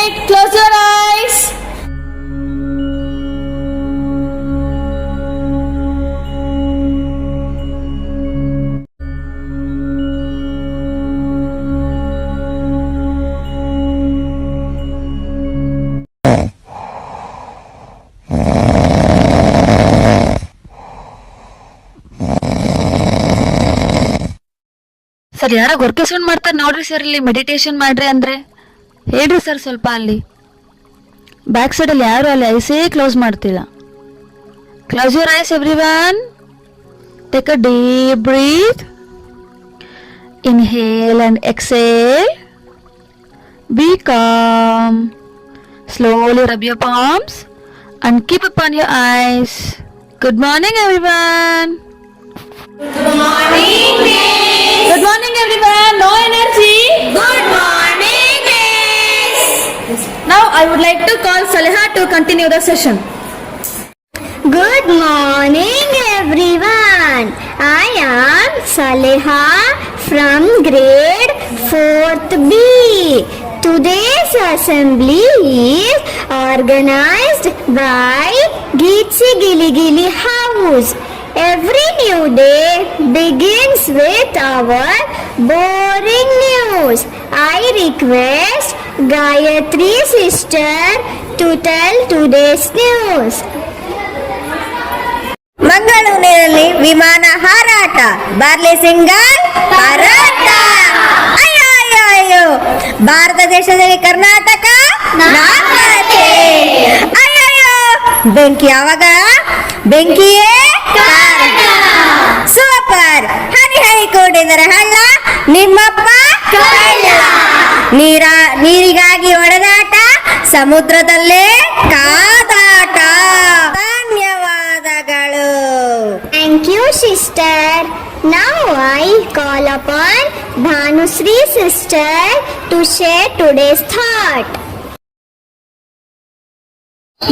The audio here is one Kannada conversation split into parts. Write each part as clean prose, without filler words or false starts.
it. Close your eyes. Sir ಯಾರೋ ಗೊರ್ಕೆ ಸೌಂಡ್ ಮಾಡ್ತಾರೆ ನೋಡ್ರಿ ಸರ್, ಇಲ್ಲಿ ಮೆಡಿಟೇಷನ್ ಮಾಡ್ರಿ ಅಂದ್ರೆ ಹೇಳ್ರಿ ಸರ್ ಸ್ವಲ್ಪ. ಅಲ್ಲಿ ಬ್ಯಾಕ್ ಸೈಡ್ ಅಲ್ಲಿ ಯಾರು ಅಲ್ಲಿ ಐಸೇ ಕ್ಲೋಸ್ ಮಾಡ್ತಿಲ್ಲ. Close your eyes everyone. Take a deep breath. Inhale and exhale. B com. Slowly rub your palms and keep upon your eyes. Good morning everyone. Good morning, miss. Good morning, everyone. No energy. Good morning, miss. Now I would like to call Saleha to continue the session. Good morning, everyone. I am Saleha from grade 4th B. Today's assembly is organized by Geetsi Gili Gili House. Every new day begins with our boring news. I request Gayatri sister to tell today's news. ಮಂಗಳೂರಿನಲ್ಲಿ ವಿಮಾನ ಹಾರಾಟ, ಬಾರ್ಲಿ ಸಿಂಗಲ್ ಪರಾಟ. ಅಯ್ಯೋ ಅಯ್ಯೋ ಅಯ್ಯೋ, ಭಾರತ ದೇಶದಲ್ಲಿ ಕರ್ನಾಟಕ ನಾಲ್ಕರತೆ. ಅಯ್ಯಯ್ಯೋ, ಬೆಂಕಿ ಯಾವಾಗ? ಬೆಂಕಿಯೇ ಕಾರಣ. ಸೂಪರ್. ಹನಿ ಹನಿ ಕೂಡಿದರೆ ಹಳ್ಳ, ನಿಮ್ಮಪ್ಪ ಕಳ್ಳ. ನೀರಿಗಾಗಿ ಒಡೆದಾಟ, ಸಮುದ್ರದಲ್ಲೇ ಕಾದಾಟ. ಧನ್ಯವಾದಗಳು. Thank you, sister. Now I call upon Bhanusri sister to share today's thought.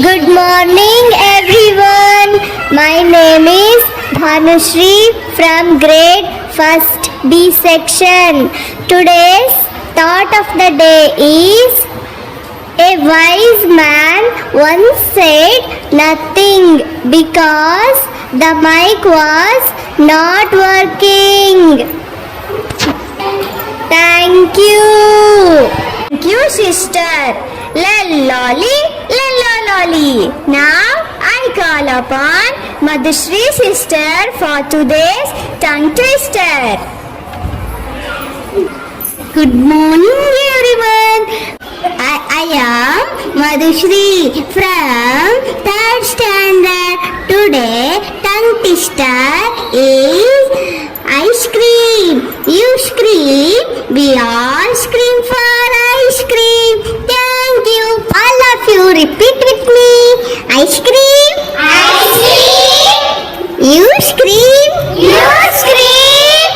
Good morning, everyone. My name is Bhanusri from grade 1st B section. Today's thought of the day is: a wise man once said nothing because the mic was not working. Thank you. Thank you, sister. Lolly, lolly. Now I call upon Madhusri sister for today's tongue twister. Good morning, everyone. I am Madhusri from 3rd standard. Today tongue twister is ice cream. You scream, we all scream for ice cream. Thank you. All of you repeat with me. Ice cream. Ice cream. You scream. You scream.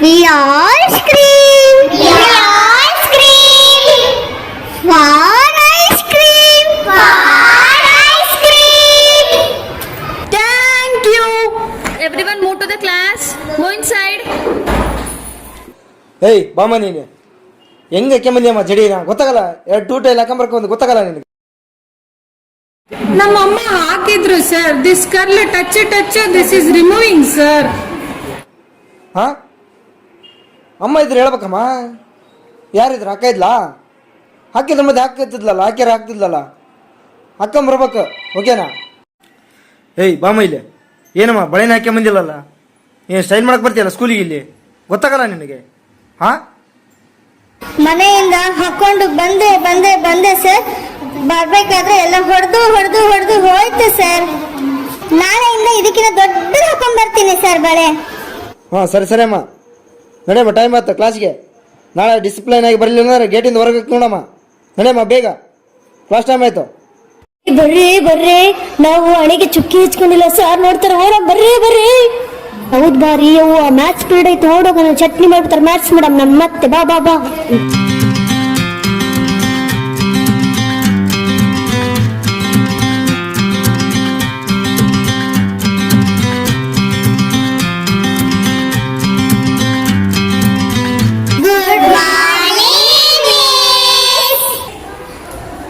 We all scream. We all scream. For ice cream. For ice cream. Thank you. Everyone move to the class. Go inside. ಏಯ್ ಬಾಮ, ನೀನು ಹೆಂಗೆ ಕೆಮ್ಮಂದಿಯಮ್ಮ ಜಡಿನ ಗೊತ್ತಾಗಲ್ಲ? ಎರಡು ಟೂಟ ಇಲ್ಲ ಹಾಕೊಂಬರ್ಕೊಂಡು ಗೊತ್ತಾಗಲ್ಲ ನಿನಗೆ? ನಮ್ಮಮ್ಮ ಹಾಕಿದ್ರು sir. This curl touch this is removing sir. ಹಾ, ಅಮ್ಮ ಇದ್ರೆ ಹೇಳ್ಬೇಕಮ್ಮ. ಯಾರಿದ್ರು? ಅಕ್ಕ ಇದ್ಲಾ? ಹಾಕಿದ್ರೆ ಮತ್ತೆ ಹಾಕ್ತಿದ್ಲಲ್ಲ, ಹಾಕ್ಯಾರ ಹಾಕ್ತಿದ್ಲಲ್ಲ, ಹಾಕೊಂಬರ್ಬೇಕು. ಓಕೆನಾ? ಏಯ್ ಬಾಮ, ಇಲ್ಲಿ ಏನಮ್ಮ ಬಳೆನ ಹಾಕ್ಯಂಬಂದಿಲ್ಲಲ್ಲ? ಏನು ಸ್ಟೈಲ್ ಮಾಡಕ್ಕೆ ಬರ್ತೀಯಲ್ಲ ಸ್ಕೂಲಿಗೆ? ಇಲ್ಲಿ ಗೊತ್ತಾಗಲ್ಲ ನಿನಗೆ? ಹಾ, ಮನೆಯಿಂದ ಹಾಕೊಂಡು ಬಂದೆ ಸರ್. ಬರ್ಬೇಕಾದ್ರೆ ಎಲ್ಲ ಹೊಡೆದು ಹೋಯ್ತು ಸರ್. ನಾಳೆಯಿಂದ ಇದಕ್ಕಿಂತ ದೊಡ್ಡ ಹಾಕೊಂಡ್ ಬರ್ತೀನಿ ಸರ್ ಬಳೆ. ಹಾಂ ಸರಿ ಅಮ್ಮ, ನಡೆಯಮ್ಮ. ಟೈಮ್ ಆಯ್ತು ಕ್ಲಾಸ್ಗೆ. ನಾಳೆ ಡಿಸಿಪ್ಲೈನ್ ಆಗಿ ಬರಲಿಲ್ಲ ಅಂದ್ರೆ ಗೇಟಿಂದ ಹೊರಗೆ ನೋಡಮ್ಮ. ನಡೆಯಮ್ಮ ಬೇಗ, ಕ್ಲಾಸ್ ಟೈಮ್ ಆಯ್ತು. ಬರ್ರಿ, ನಾವು ಹಣೆಗೆ ಚುಕ್ಕಿ ಹಚ್ಕೊಂಡಿಲ್ಲ ಸರ್, ನೋಡ್ತಾರೆ. ಓಡ ಬರ್ರಿ. ಹೌದ್ ಬಾರಿ, ಅವು ಮ್ಯಾಥ್ಸ್ ಪೀರಿಯಡ್ ಐತೆ, ಓಡೋಗ ಚಟ್ನಿ ಮಾಡ್ಬಿಡ್ತಾರೆ ಮ್ಯಾಥ್ಸ್ ಮೇಡಮ್. ನಮ್ಮ ಮತ್ತೆ ಬಾ.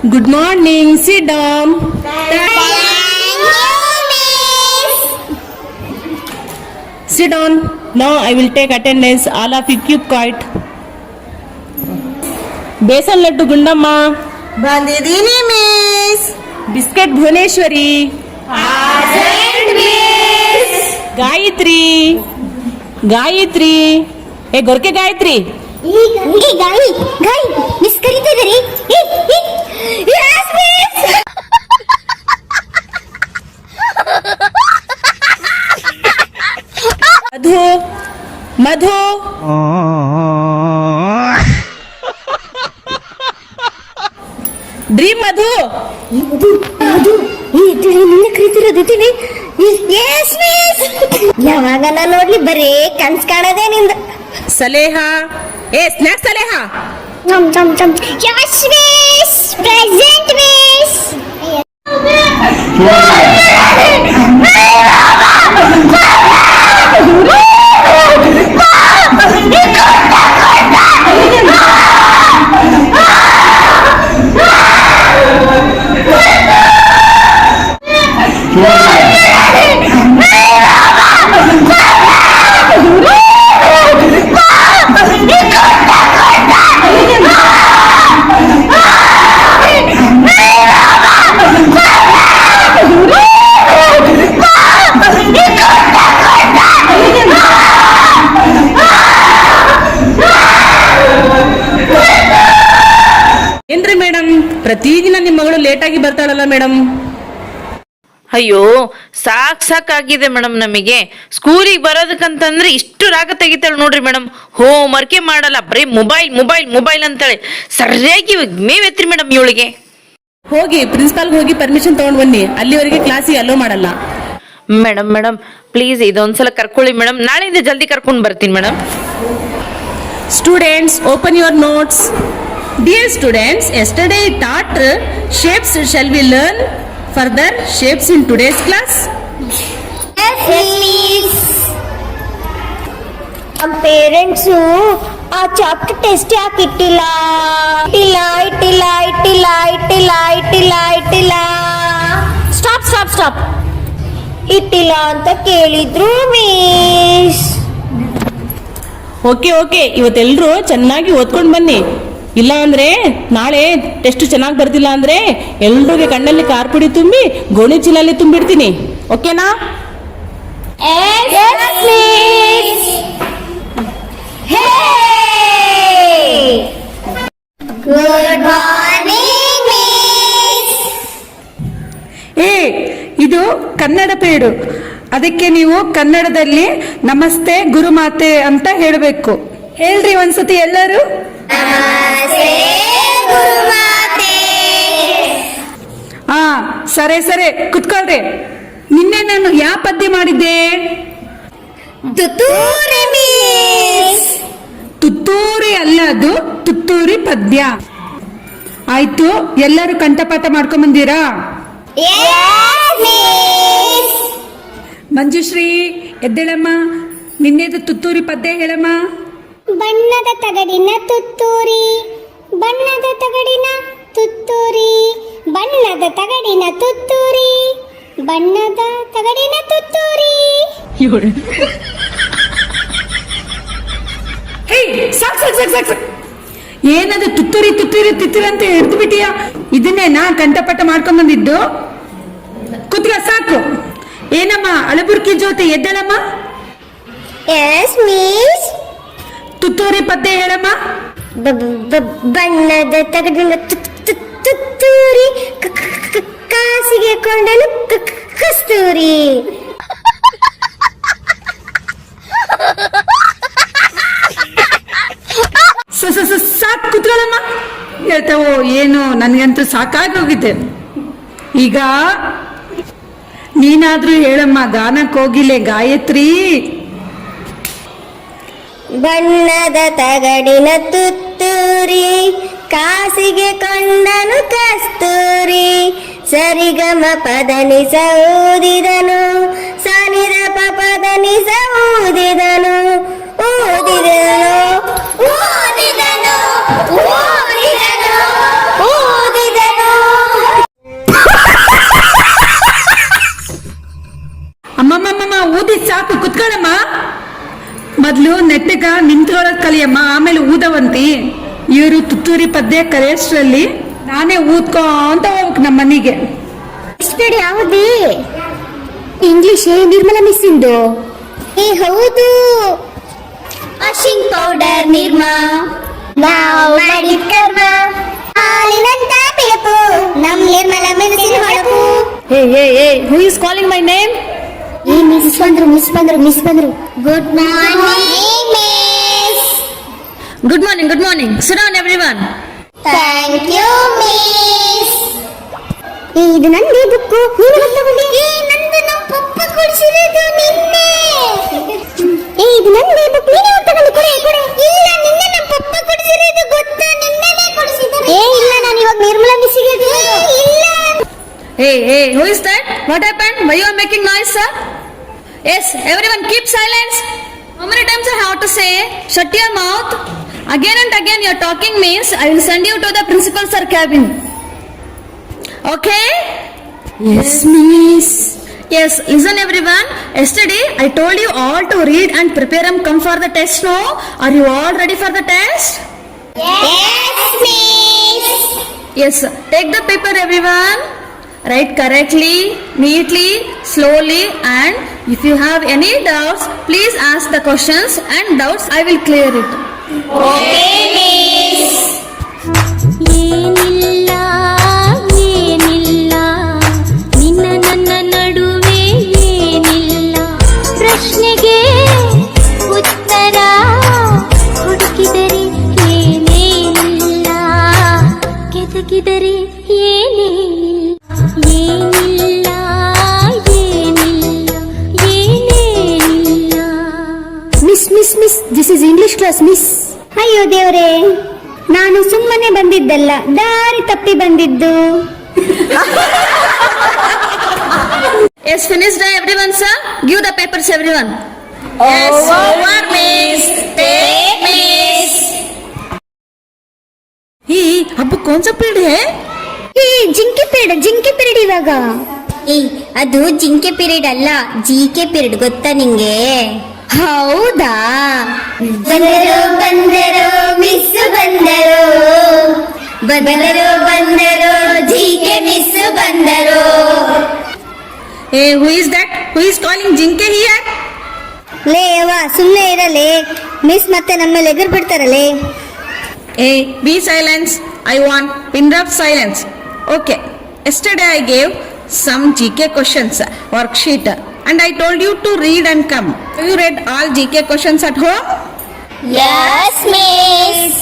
Good morning. Sit down. Sit down. Now I will take attendance. All of you keep quiet. Besan laddu Gundamma. ಬಂದಿದ್ದೀನಿ ಮಿಸ್. ಬಿಸ್ಕೆಟ್ ಭುವನೇಶ್ವರಿ. ಗಾಯತ್ರಿ. ಗಾಯತ್ರಿ. ಏ ಗೊರ್ಕೆ ಗಾಯತ್ರಿ. ಗಾಯಿ ಗಾಯಿ ಮಿಸ್ ಕರೀತಿದ್ದೀರಿ. ಮಧು. ಮಧು. ಡ್ರೀಮ್ ಮಧು. ನಿನ್ನ ಕರೀತಿರೋದಿದ್ದೀನಿ. ಯಾವಾಗ ನಾನು ನೋಡ್ಲಿ ಬರೀ ಕನ್ಸ್ ಕಾಣೋದೇ ನಿಂದು. ಸಲೇಹ. ಏ ಸ್ನ್ಯಾಕ್ಸ್ ಸಲೇಹ. Yash miss present miss. ಏನ್ರಿ ಮೇಡಮ್, ಪ್ರತಿದಿನ ನಿಮ್ಮ ಮಗಳು ಲೇಟಾಗಿ ಬರ್ತಾಳಲ್ಲ ಮೇಡಮ್. ಅಯ್ಯೋ ಸಾಕಾಗಿದೆ ಮೇಡಮ್. ನಮಗೆ ಸ್ಕೂಲಿಗೆ ಬರೋದಕ್ಕಂತಂದ್ರೆ ಇಷ್ಟು ರಾಗ ತೆಗಿತಾಳೆ ನೋಡ್ರಿ ಮೇಡಮ್. ಹೋಮ್ ವರ್ಕೇ ಮಾಡಲ್ಲ, ಬರೀ ಮೊಬೈಲ್ ಮೊಬೈಲ್ ಮೊಬೈಲ್ ಅಂತಾಳೆ. ಸರಿಯಾಗಿ ಮೇವೆತ್ರಿ ಮೇಡಮ್ ಇವಳಿಗೆ. ಹೋಗಿ ಪ್ರಿನ್ಸಿಪಾಲ್ಗೆ ಹೋಗಿ ಪರ್ಮಿಷನ್ ತಗೊಂಡ್ ಬನ್ನಿ. ಅಲ್ಲಿವರೆಗೆ ಕ್ಲಾಸಿಗೆ ಅಲೋ ಮಾಡಲ್ಲ. ಮೇಡಮ್ ಪ್ಲೀಸ್ ಇದೊಂದ್ಸಲ ಕರ್ಕೊಳ್ಳಿ ಮೇಡಮ್. ನಾಳೆಯಿಂದ ಜಲ್ದಿ ಕರ್ಕೊಂಡು ಬರ್ತೀನಿ madam. Students, open your notes. Dear students, yesterday taught shapes. Shall we learn further shapes in today's class? ನಮ್ಮ ಪೇರೆಂಟ್ಸು ಆ ಚಾಪ್ಟರ್ ಟೆಸ್ಟ್ ಯಾಕೆ ಇಟ್ಟಿಲ್ಲ ಇಟ್ಟಿಲ್ಲ ಇಟ್ಟಿಲ್ಲ ಇಟ್ಟಿಲ್ಲ ಇಟ್ಟಿಲ್ಲ ಇಟ್ಟಿಲ್ಲ ಇಟ್ಟಿಲ್ಲ ಸ್ಟಾಪ್ ಸ್ಟಾಪ್ ಸ್ಟಾಪ್ ಇಟ್ಟಿಲ್ಲ ಅಂತ ಕೇಳಿದ್ರು ಮಿಸ್. ಓಕೆ ಇವತ್ತೆಲ್ಲರೂ ಚೆನ್ನಾಗಿ ಓದ್ಕೊಂಡು ಬನ್ನಿ. ಇಲ್ಲ ಅಂದ್ರೆ ನಾಳೆ ಟೆಸ್ಟ್ ಚೆನ್ನಾಗಿ ಬರ್ತಿಲ್ಲ ಅಂದ್ರೆ ಎಲ್ರಿಗೆ ಕಣ್ಣಲ್ಲಿ ಕಾರ್ಪುಡಿ ತುಂಬಿ ಗೋಣಿ ಚೀಲಲ್ಲಿ ತುಂಬಿಡ್ತೀನಿ. ಓಕೆನಾ? Good morning miss. ಇದು ಕನ್ನಡ ಪೇಡು. ಅದಕ್ಕೆ ನೀವು ಕನ್ನಡದಲ್ಲಿ ನಮಸ್ತೆ ಗುರುಮಾತೆ ಅಂತ ಹೇಳಬೇಕು. ಹೇಳ್ರಿ ಒಂದ್ಸತಿ ಎಲ್ಲರೂ. ಹಾ ಸರಿ ಕುತ್ಕೊಳ್ರಿ. ನಿನ್ನೆ ನಾನು ಯಾವ ಪದ್ಯ ಮಾಡಿದ್ದೆ? ತುತ್ತೂರಿ ಮಿಸ್. ತುತ್ತೂರಿ ಅಲ್ಲ, ಅದು ತುತ್ತೂರಿ ಪದ್ಯ. ಆಯ್ತು, ಎಲ್ಲರೂ ಕಂಠಪಾಠ ಮಾಡ್ಕೊಂಡ್ ಬಂದಿರಾ? ಮಂಜುಶ್ರೀ ಎದ್ದೇಳಮ್ಮ, ನಿನ್ನೆದು ತುತ್ತೂರಿ ಪದ್ಯ ಹೇಳಮ್ಮ. ಬಣ್ಣದ ತಗಡಿನ ತುತ್ತೂರಿ, ಬಣ್ಣದ ತಗಡಿನ ತುತ್ತೂರಿ, ಬಣ್ಣದ ತಗಡಿನ ತುತ್ತೂರಿ, ಬಣ್ಣದ ತಗಡಿನ ತುತ್ತೂರಿ. ಸಾಕು. ಏನದು ತುತ್ತೂರಿ ತುತ್ತೂರಿ ತುತ್ತೂರಿ ಅಂತ ಹಿಡಿದು ಬಿಟ್ಟಿಯಾ? ಇದನ್ನೇನಾ ಕಂಠಪಾಠ ಮಾಡ್ಕೊಂಡ್ ಬಂದಿದ್ದು? ಕುತ್ಕ ಸಾಕು. ಏನಮ್ಮ ಅಳಬುರ್ಕಿ ಜೊತೆ ಎದ್ದಳಮ್ಮ. Yes miss. ತುತ್ತೂರಿ ಪದ್ಯ ಹೇಳಮ್ಮ. ಬಣ್ಣದ ತಗಡಿನ ತುತ್ತೂರಿ, ಕಾಸಿಗೆ ಕೊಂಡನು ಕಸ್ತೂರಿ. ಸಾಕು ಕುತ್ಕೊಳ್ಳಮ್ಮ. ಹೇಳ್ತಾವೋ ಏನೋ, ನನ್ಗಂತೂ ಸಾಕಾಗಿ ಹೋಗಿದೆ. ಈಗ ನೀನಾದ್ರೂ ಹೇಳಮ್ಮ, ಗಾನಕ್ಕೆ ಹೋಗಿಲೆ ಗಾಯತ್ರಿ. ಬಣ್ಣದ ತಗಡಿನ ತುತ್ತೂರಿ, ಕಾಸಿಗೆ ಕೊಂಡನು ಕಸ್ತೂರಿ, ಸರಿಗಮ ಪದನಿಸ ಊದಿದನು, ಸನಿದ ಪದನಿಸ ಊದಿದನು, ಊದಿದನು ಊದಿದನು ಊದಿದನು ಊದಿದನು ಸಾಕು ಕುತ್ಕೊಳ್ಳಮ್ಮ. ಮೊದ್ಲು ನೆಟ್ಟಗ ನಿಂತ್ಕೊಳ್ಳೋದ್ ಕಲಿಯಮ್ಮ, ಆಮೇಲೆ ಊದವಂತಿ. ಇವರು ತುತ್ತೂರಿ ಪದ್ಯ ಕರೆಯಷ್ಟರಲ್ಲಿ ನಾನೇ ಊದ್ಕೊಂತ ಹೋಗ್ಬೇಕು ನಮ್ಮ ಮನೆಗೆ. ಎಕ್ಸ್ಪೆಕ್ಟ್ ಯಾವುದೇ ಇಂಗ್ಲಿಷ್ ನಿರ್ಮಲಾ ಮಿಸ್ ಇಂದು. ಏ ಹೌದು, ವಾಷಿಂಗ್ ಪೌಡರ್ ನಿರ್ಮಾ, ನಾವು ಮಾಡಿದ ಕರ್ಮ, ಹಾಲಿನಂತ ಬೆಳಕು, ನಮ್ ನಿರ್ಮಲಾ ಮಿಸ್ಸಿನ ಹೊಳಪು. Who is calling my name? ಈ ಮಿಸ್ ಬಂದ್ರು. Good morning miss. Good morning. Sit down everyone. Thank you miss. ಇದು ನಂದೇ ಬುಕ್ಕು, ನೀನು ತಗೊಂಡೆ. ನಂದು ನಮ್ಮ ಪಪ್ಪ ಕೊಡಿಸಿರೋದು ನಿನ್ನೆ. ಇದು ನಂದೇ ಬುಕ್, ನೀನು ತಗೊಂಡು ಕೊಡೆ. ಇಲ್ಲ, ನಿನ್ನೆ ನಮ್ಮ ಪಪ್ಪ ಕೊಡಿಸಿರೋದು ಗೊತ್ತಾ, ನಿನ್ನೆನೇ ಕೊಡಿಸಿದ್ದಾರೆ. ಇಲ್ಲ, ನಾನು ಇವಾಗ ನಿರ್ಮಲಾ ಮಿಸ್ಸಿಗೆ ಇಲ್ಲ. Hey, who is that? What happened? Why you are making noise, sir? Yes, everyone keep silence. How many times I have to say, shut your mouth? Again and again you are talking means I will send you to the principal sir cabin. Okay? Yes, miss. Yes, listen everyone. Yesterday I told you all to read and prepare and come for the test. No? Are you all ready for the test? Yes, miss. Yes, take the paper everyone. Write correctly, neatly, slowly, and if you have any doubts, please ask the questions and doubts I will clear it. Okay, miss. ಏನಿಲ್ಲ ನಿನ್ನ ನನ್ನ ನಡುವೆ ಏನಿಲ್ಲ, ಪ್ರಶ್ನೆಗೆ ಉತ್ತರ ಹುಡುಕಿದರೆ ಏನೇನಿಲ್ಲ, ಕೆದಕಿದರೆ ಏನೇನಿಲ್ಲ. Miss, this is English class miss. ಅಯ್ಯೋ ದೇವರೇ, ನಾನು ಸುಮ್ಮನೆ ಬಂದಿದ್ದಲ್ಲ, ದಾರಿ ತಪ್ಪಿ ಬಂದಿದ್ದು. Yes, finished everyone, sir? Give the papers everyone. Yes, over miss. Take miss. ಈ ಹಬ್ಬ ಕೌನ್ ಸಾ ಪೀರಿಯಡ್ ಹೈ? ಈ ಜಿಂಕೆ ಪೀರಿಯಡ್ ಇವಾಗ. ಅದು ಜಿಂಕೆ ಪೀರಿಯಡ್ ಅಲ್ಲ, ಜಿಕೆ ಪೀರಿಯಡ್, ಗೊತ್ತಾ ನಿಂಗೆ? ಹೌದಾ? ಬಂದರು ಮಿಸ್ ಬಂದರು ಜಿಕೆ ಮಿಸ್ ಬಂದರು. Hey, who is that? Who is calling ಜಿಂಕೆ here? ಲೇ ಅವ್ವ, ಸುಮ್ಮನೆ ಇರಲೇ, ಮಿಸ್ ಮತ್ತೆ ನಮ್ಮ ಮೇಲೆ eager ಬಿಡ್ತಾರಲೇ. Hey, be silence. I want pin drop silence. Okay. Yesterday I gave some GK questions worksheet and I told you to read and come. Have you read all GK questions at home? Yes, miss.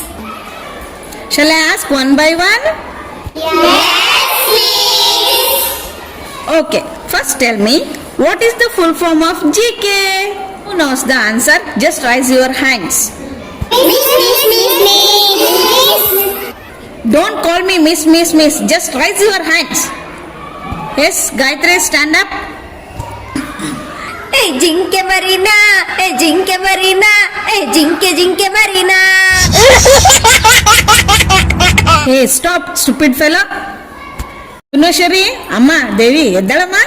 Shall I ask one by one? Yes, miss. Okay. First tell me, what is the full form of GK? Who knows the answer? Just raise your hands. Miss. Don't call me miss. Just raise your hands. Yes, Gayatri, stand up. ಜಿಂಕೆ ಮರಿನಾ, ಜಿಂಕೆ Marina. Hey, stop, stupid fellow. Punashari, Amma, Devi, ಎದ್ದಳಮ್ಮ.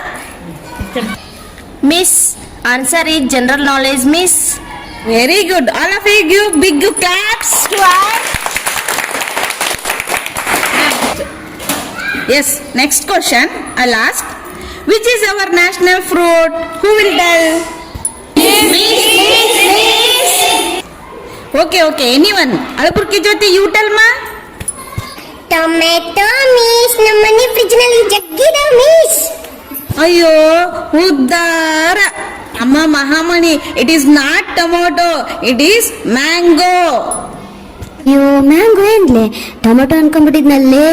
Miss, answer is general knowledge, miss. Very good. All of you give big claps to her. Yes, next question I'll ask. Which is our national fruit? Who will tell? Miss. Okay, anyone. Alapurki Jyoti, you tell ma. Tomato miss, ನಮ್ಮನೆ ಫ್ರಿಜ್ ನಲ್ಲಿ ಜಗ್ಗಿದ ಮಿಸ್. ಅಯ್ಯೋ ಉದ್ದಾರ ಅಮ್ಮ ಮಹಾಮಣಿ, it is not tomato, it is mango. ಅಯ್ಯೋ ಮ್ಯಾಂಗೋ ಏನ್ಲೆ, ಟೊಮೆಟೊ ಅನ್ಕೊಂಡ್ಬಿಟ್ಟಿದ್ನಲ್ಲೇ.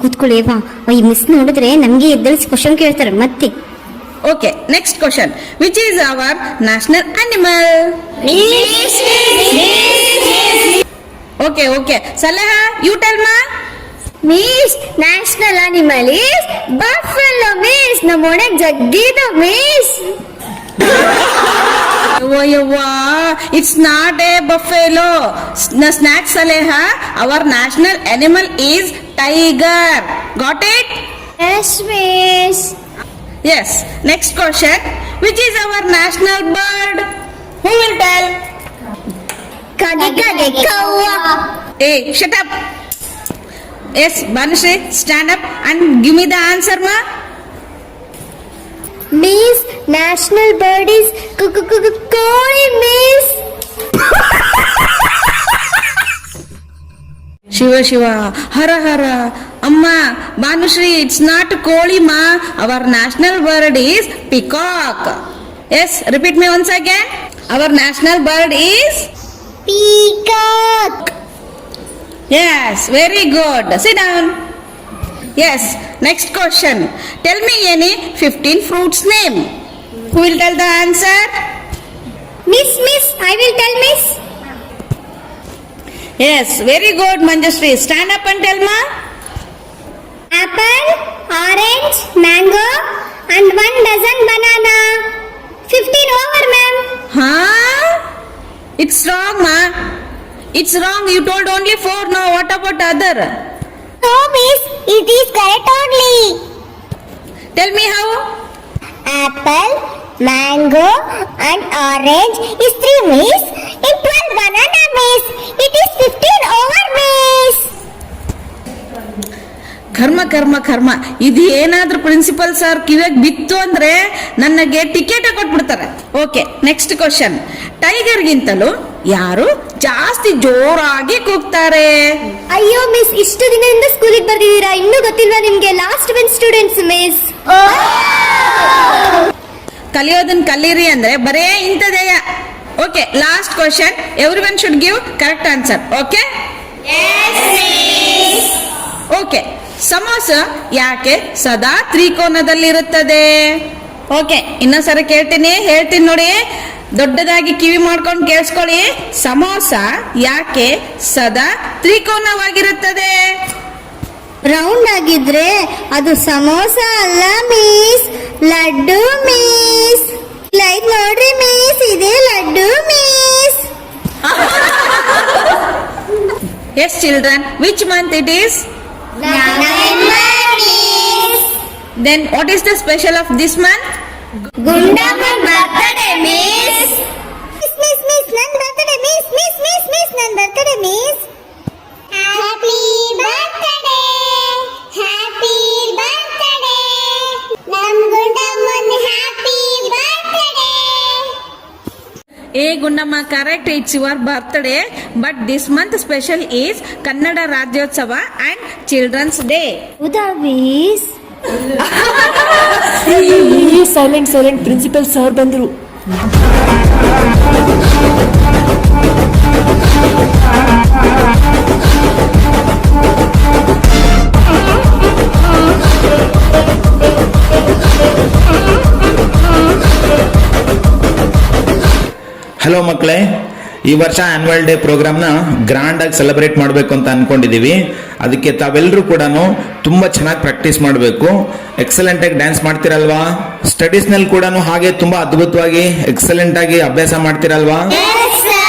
ಕೂತ್ಕೊಳ್ಳಿ ವಾ, ಈ ಮಿಸ್ ನೋಡಿದ್ರೆ ನಮ್ಗೆ ಎದ್ದಳಿಸಿ ಕ್ವಶನ್ ಕೇಳ್ತಾರೆ ಮತ್ತೆ. Okay, next question. Which is our national animal? Okay. Salaha, you tell ma. Miss, national animal is buffalo miss. ನಮ್ಮ ಒಣಗ್ ಜಗ್ಗಿದ miss. Yawwa, it's not a buffalo. Snack Saleha, our national animal is tiger. Got it? Yes, miss. Yes. Next question. Which is our national bird? Who will tell? Kage kage kawa. Hey, shut up. Yes, Banushree, stand up and give me the answer, ma. Miss, national bird is koi, miss. Shiva, hara hara. Amma, Banushree, it's not koli, ma. Our national bird is peacock. Yes, repeat me once again. Our national bird is Peacock. yes, very good. Sit down. Yes, next question. Tell me any 15 fruits name. Who will tell the answer? Miss, I will tell miss. Yes, very good, Manjushree. Stand up and tell ma. Apple, orange, mango, and 1 dozen banana. 15 over, ma'am. Huh? It's wrong, ma. It's wrong. You told only 4. No, what about other? No, miss, it is correct only. Tell me how. Apple, mango, and orange is 3, miss. In 12 banana, miss. It is 15 over, miss. ಕರ್ಮ ಇದು ಏನಾದ್ರೂ ಪ್ರಿನ್ಸಿಪಲ್ ಸರ್ ಕಿವಿಯಾಗ ಬಿತ್ತು ಅಂದ್ರೆ ನನಗೆ ಟಿಕೆಟ್ ಕೊಟ್ಬಿಡ್ತಾರೆ. Okay, next question. ಟೈಗರ್ಗಿಂತಲೂ ಯಾರು ಜಾಸ್ತಿ ಜೋರಾಗಿ ಕೂಗ್ತಾರೆ? ಅಯ್ಯೋ ಮಿಸ್, ಇಷ್ಟು ದಿನದಿಂದ ಸ್ಕೂಲಿಗೆ ಬರ್ತಿದ್ದೀರಾ, ಇನ್ನೂ ಗೊತ್ತಿಲ್ವಾ ನಿಮ್ಗೆ? Last bench students miss. ಕಲಿಯೋದನ್ನ ಕಲೀರಿ ಅಂದ್ರೆ ಬರೇ ಇಂಥದೆಯ. Okay, last question. Everyone should give correct answer. Okay okay. Samosa ಯಾಕೆ ಸದಾ ತ್ರಿಕೋನದಲ್ಲಿರುತ್ತದೆ? ಓಕೆ, ಇನ್ನೊಂದ್ಸರಿ ಹೇಳ್ತೀನಿ ನೋಡಿ, ದೊಡ್ಡದಾಗಿ ಕಿವಿ ಮಾಡ್ಕೊಂಡು ಕೇಳಿಸ್ಕೊಳ್ಳಿ. ಸಮೋಸ ಯಾಕೆ ಸದಾ ತ್ರಿಕೋನವಾಗಿರುತ್ತದೆ? ರೌಂಡ್ ಆಗಿದ್ರೆ ಅದು ಸಮೋಸ ಅಲ್ಲ ಮಿಸ್, ಲಡ್ಡು ಮಿಸ್. ಲೈಕ್ ನೋಡ್ರಿ ಮಿಸ್, ಇದೇ laddu miss. Yes children, which month it is? Then what is the special of this month? Gundamma birthday miss. Miss ನನ್ನ ಬರ್ತಡೇ ಮಿಸ್. ಮಿಸ್ ನನ್ನ birthday miss. Happy birthday, happy birthday, ನಮ್ ಗುಂಡಮ್ಮನ happy birthday. A Gundamma, correct, it's your birthday, but this month special is Kannada Rajyotsava and Children's Day. ಹೌದಾ ಮಿಸ್? ಸೈಲೆಂಟ್ ಪ್ರಿನ್ಸಿಪಲ್ ಸರ್ ಬಂದ್ರು. ಹಲೋ ಮಕ್ಕಳೇ, ಈ ವರ್ಷ ಆನ್ಯುವಲ್ ಡೇ ಪ್ರೋಗ್ರಾಮ್ನ ಗ್ರ್ಯಾಂಡ್ ಆಗಿ ಸೆಲೆಬ್ರೇಟ್ ಮಾಡಬೇಕು ಅಂತ ಅನ್ಕೊಂಡಿದ್ದೀವಿ. ಅದಕ್ಕೆ ತಾವೆಲ್ಲರೂ ಕೂಡ ತುಂಬ ಚೆನ್ನಾಗಿ ಪ್ರಾಕ್ಟೀಸ್ ಮಾಡಬೇಕು. ಎಕ್ಸಲೆಂಟ್ ಆಗಿ ಡ್ಯಾನ್ಸ್ ಮಾಡ್ತಿರಲ್ವಾ? ಸ್ಟಡೀಸ್ನಲ್ಲಿ ಕೂಡ ಹಾಗೆ ತುಂಬ ಅದ್ಭುತವಾಗಿ ಎಕ್ಸಲೆಂಟ್ ಆಗಿ ಅಭ್ಯಾಸ ಮಾಡ್ತಿರಲ್ವಾ? Yes, sir.